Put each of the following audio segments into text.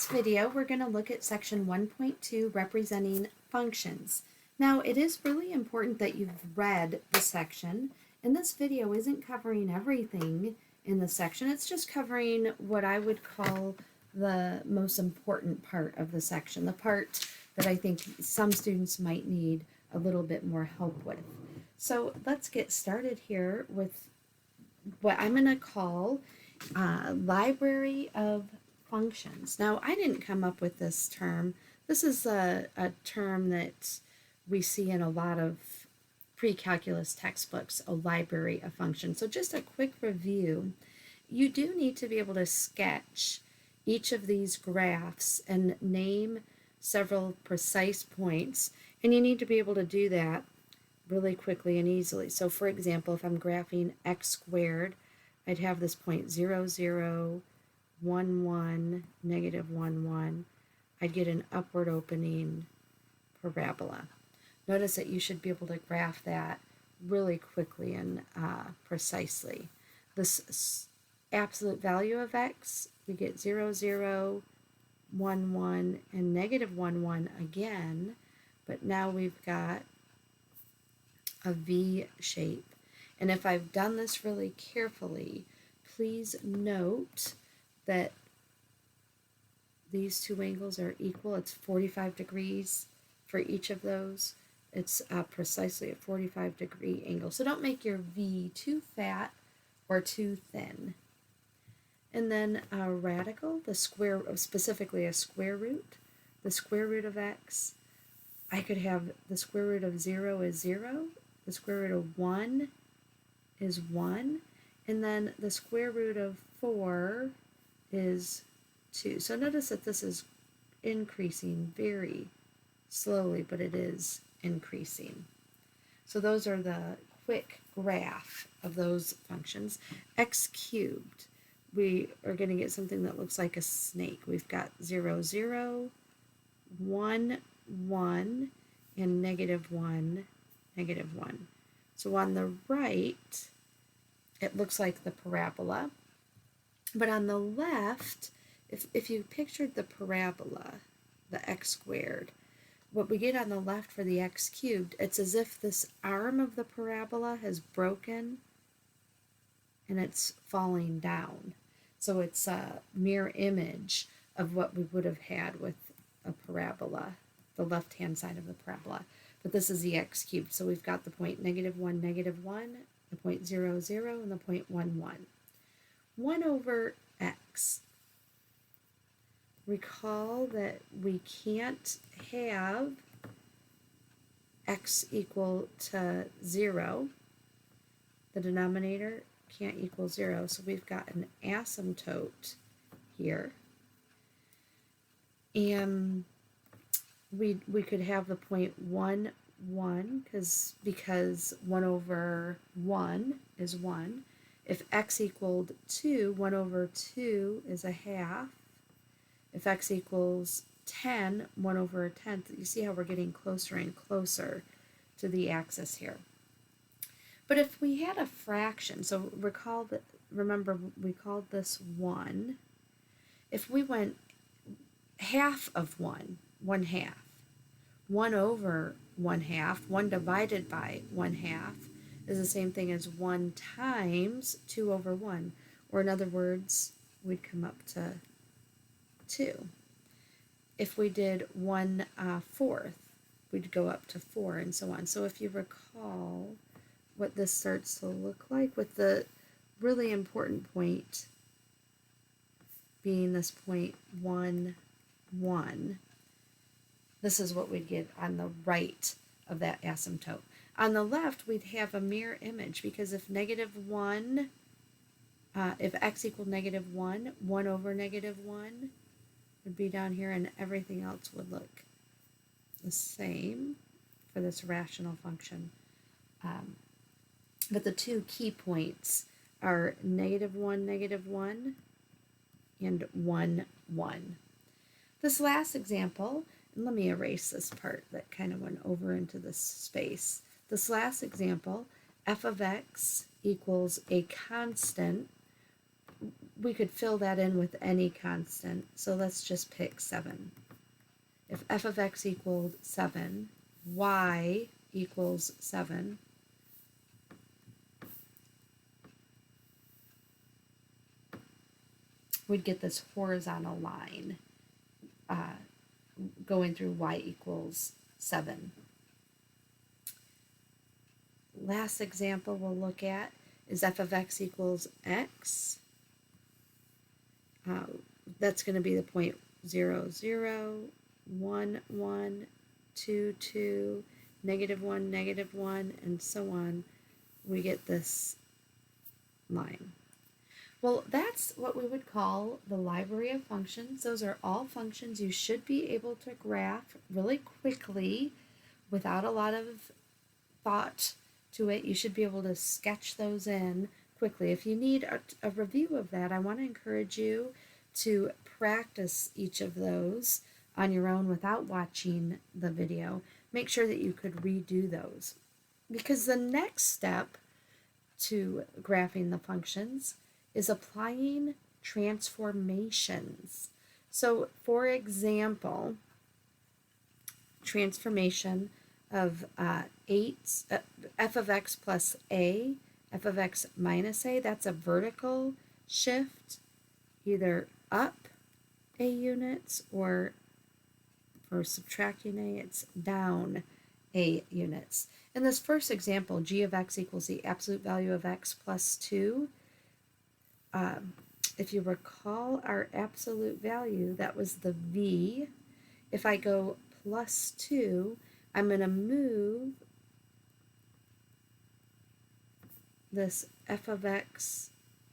this video, we're going to look at section 1.2, representing functions. Now, it is really important that you've read the section, and this video isn't covering everything in the section. It's just covering what I would call the most important part of the section, the part that I think some students might need a little bit more help with. So let's get started here with what I'm going to call library of functions. Now, I didn't come up with this term. This is a term that we see in a lot of pre-calculus textbooks, a library of functions. So just a quick review. You do need to be able to sketch each of these graphs and name several precise points, and you need to be able to do that really quickly and easily. So for example, if I'm graphing x squared, I'd have this point 0, 0, 1, 1, negative 1, 1. I'd get an upward opening parabola. Notice that you should be able to graph that really quickly and precisely. This absolute value of x, we get 0, 0, 1, 1, and negative 1, 1 again, but now we've got a V shape. And if I've done this really carefully, please note that these two angles are equal. It's 45 degrees for each of those. It's precisely a 45-degree angle. So don't make your V too fat or too thin. And then a radical, the square, specifically a square root. The square root of x, I could have the square root of 0 is 0. The square root of 1 is 1. And then the square root of 4 is 2. So notice that this is increasing very slowly, but it is increasing. So those are the quick graph of those functions. X cubed, we are going to get something that looks like a snake. We've got 0, 0, 1, 1, and negative 1, negative 1. So on the right, it looks like the parabola. But on the left, if you pictured the parabola, the x squared, what we get on the left for the x cubed, it's as if this arm of the parabola has broken and it's falling down. So it's a mirror image of what we would have had with a parabola, the left-hand side of the parabola. But this is the x cubed. So we've got the point negative 1, negative 1, the point 0, 0, and the point 1, 1. 1 over x. Recall that we can't have x equal to 0. The denominator can't equal 0, so we've got an asymptote here. And we could have the point 1, 1, because 1 over 1 is 1. If x equaled 2, 1 over 2 is a half. If x equals 10, 1 over a tenth, you see how we're getting closer and closer to the axis here. But if we had a fraction, so remember we called this 1. If we went half of 1, 1 half, 1 over 1 half, 1 divided by 1 half is the same thing as 1 times 2 over 1. Or in other words, we'd come up to 2. If we did 1/4, we'd go up to 4 and so on. So if you recall what this starts to look like, with the really important point being this point 1, 1, this is what we'd get on the right of that asymptote. On the left, we'd have a mirror image, because if negative 1, if x equaled negative 1, 1 over negative 1 would be down here, and everything else would look the same for this rational function. But the two key points are negative 1, negative 1, and 1, 1. This last example, and let me erase this part that kind of went over into this space. This last example, f of x equals a constant we could fill that in with any constant. So let's just pick 7. If f of x equaled 7, y equals 7, we'd get this horizontal line going through y equals 7. Last example we'll look at is f of x equals x. That's going to be the point 0, 0, 1, 1, 2, 2, -1, -1, and so on. We get this line. Well, that's what we would call the library of functions. Those are all functions you should be able to graph really quickly without a lot of thought to it. You should be able to sketch those in quickly. If you need a review of that, I want to encourage you to practice each of those on your own without watching the video. Make sure that you could redo those, because the next step to graphing the functions is applying transformations. So, for example, transformation of f of x plus a, f of x minus a, that's a vertical shift, either up a units, or for subtracting a, it's down a units. In this first example, g of x equals the absolute value of x plus 2. If you recall our absolute value, that was the v. If I go plus 2, I'm going to move this f of x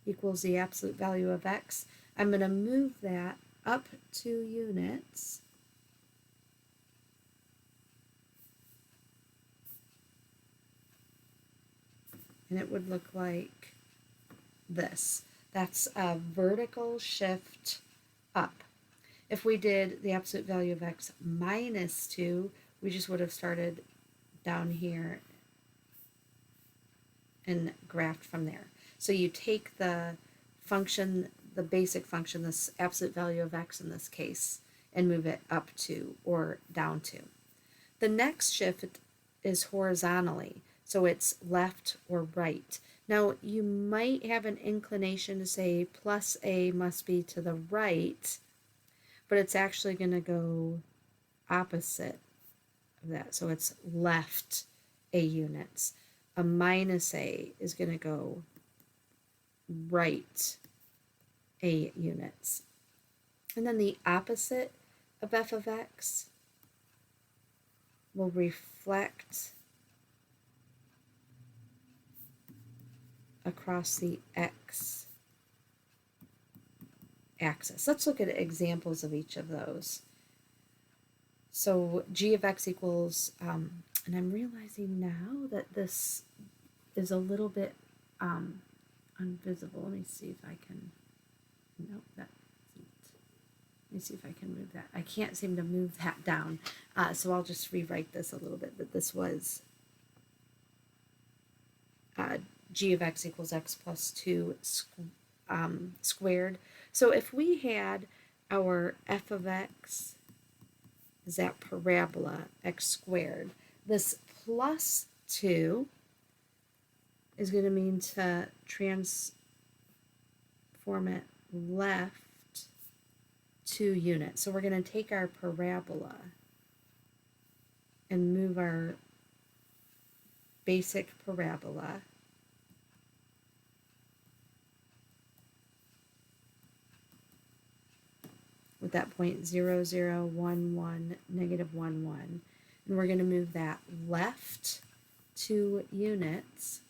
equals the absolute value of x. I'm going to move that up 2 units. And it would look like this. That's a vertical shift up. If we did the absolute value of x minus 2, we just would have started down here and graphed from there. So you take the function, the basic function, this absolute value of x in this case, and move it up 2 or down 2. The next shift is horizontally, so it's left or right. Now, you might have an inclination to say plus a must be to the right, but it's actually going to go opposite of that. So it's left a units. A minus a is going to go right a units. And then the opposite of f of x will reflect across the x axis. Let's look at examples of each of those. So g of x equals, and I'm realizing now that this is a little bit invisible. Let me see if I can, nope, that isn't. Let me see if I can move that. I can't seem to move that down, so I'll just rewrite this a little bit, that this was g of x equals x plus 2 squared. So if we had our f of x is that parabola x squared, this plus 2 is going to mean to transform it left 2 units. So we're going to take our parabola and move our basic parabola with that point 0, 0, 1, 1, -1, 1. And we're going to move that left 2 units.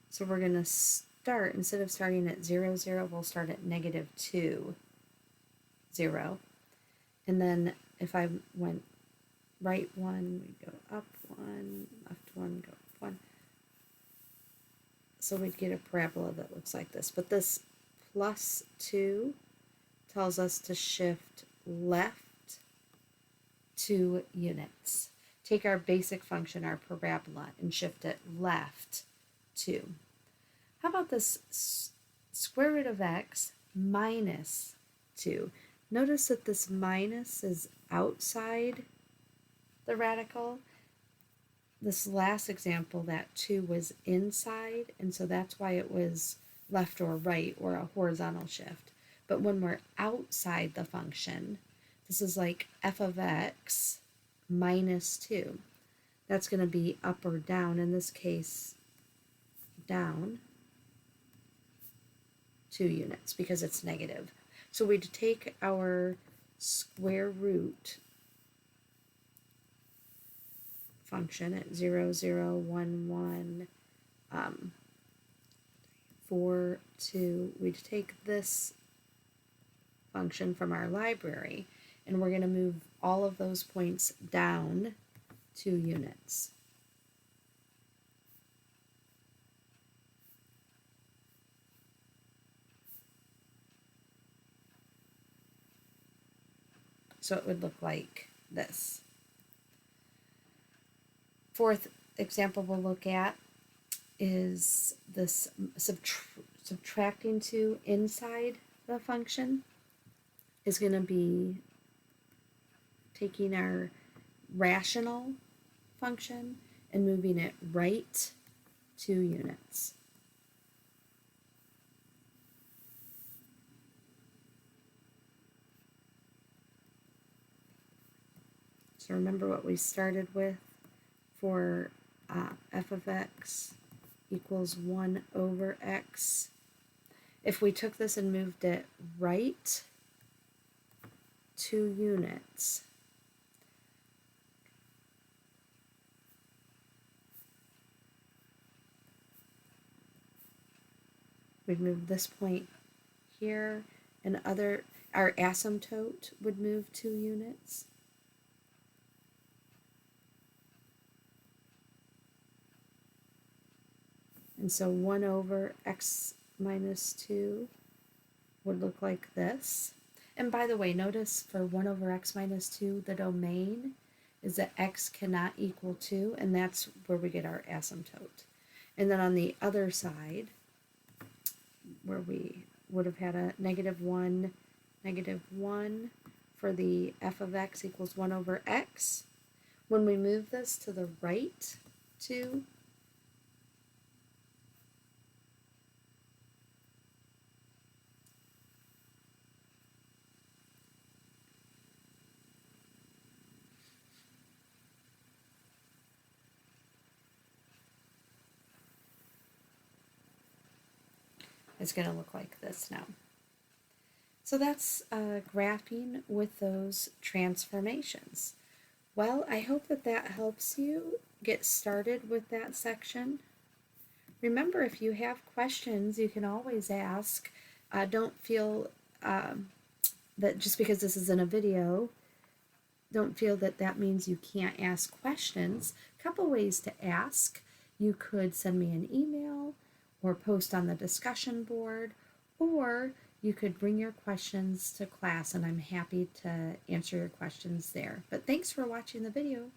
So we're going to start, instead of starting at 0, 0, we'll start at -2, 0. And then if I went right 1, we go up 1, left 1, go up 1. So we'd get a parabola that looks like this. But this plus 2 tells us to shift left 2 units. take our basic function, our parabola, and shift it left 2. How about this square root of x minus 2? Notice that this minus is outside the radical. This last example, that 2 was inside, and so that's why it was left or right or a horizontal shift. But when we're outside the function, this is like f of x minus 2. That's going to be up or down, in this case down 2 units because it's negative. So we'd take our square root function at 0, 0, 1, 1, 4, 2. We'd take this function from our library, and we're going to move all of those points down 2 units. So it would look like this. Fourth example we'll look at is this subtracting 2 inside the function is going to be taking our rational function and moving it right 2 units. So remember what we started with for f of x equals 1 over x. If we took this and moved it right 2 units, we'd move this point here, and our asymptote would move 2 units. And so 1 over x minus 2 would look like this. And by the way, notice for 1 over x minus 2, the domain is that x cannot equal 2, and that's where we get our asymptote. And then on the other side, where we would have had a -1, -1 for the f of x equals 1 over x, when we move this to the right 2, it's going to look like this now. So that's graphing with those transformations. Well, I hope that that helps you get started with that section. Remember, if you have questions, you can always ask. Don't feel that just because this is in a video, don't feel that that means you can't ask questions. A couple ways to ask. You could send me an email or post on the discussion board, or you could bring your questions to class, and I'm happy to answer your questions there. But thanks for watching the video.